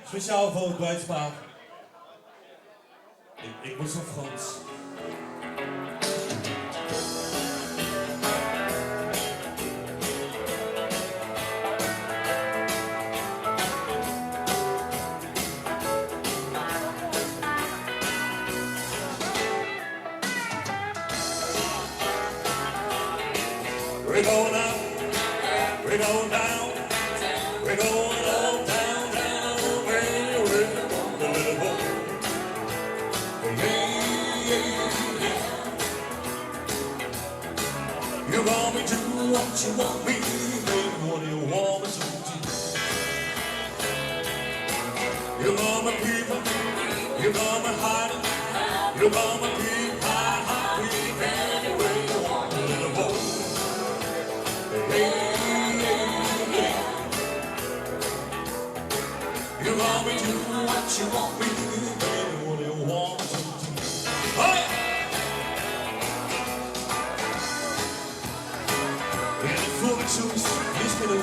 Speciaal voor het Duitspaar. Ik moest op Frans. We're going up, we're going down, we're going up, down, down, where we're going, the little boy. Yeah, yeah, yeah. You want me to do what you want me, baby, what do you want me to do? You want me people, you want me hiding, you want me people, hide, anywhere you want, the little boy. You want me to do what you want me to do, baby, what you want me to do. Oh yeah! In the full choice, he's gonna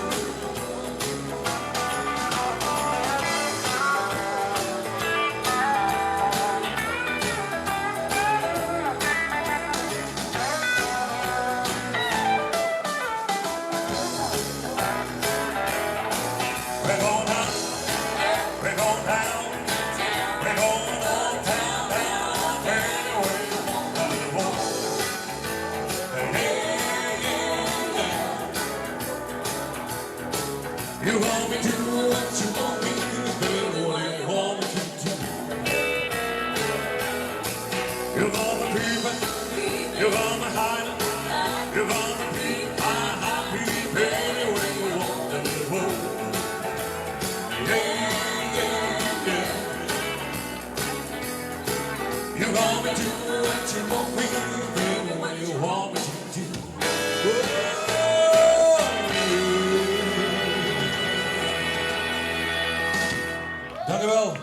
we're going up, we're going down, we're going up, down, down, anywhere you want, a little boy. Hey, yeah, yeah. You want me to do what you want me to do, baby, what you want me to do. You want me creeping, you want me hiding, you want me creeping, hide, creeping, anywhere you want, a little boy. Yeah, yeah, yeah. You want me to do what you want me to do, baby, what you want me to do. Dank u wel.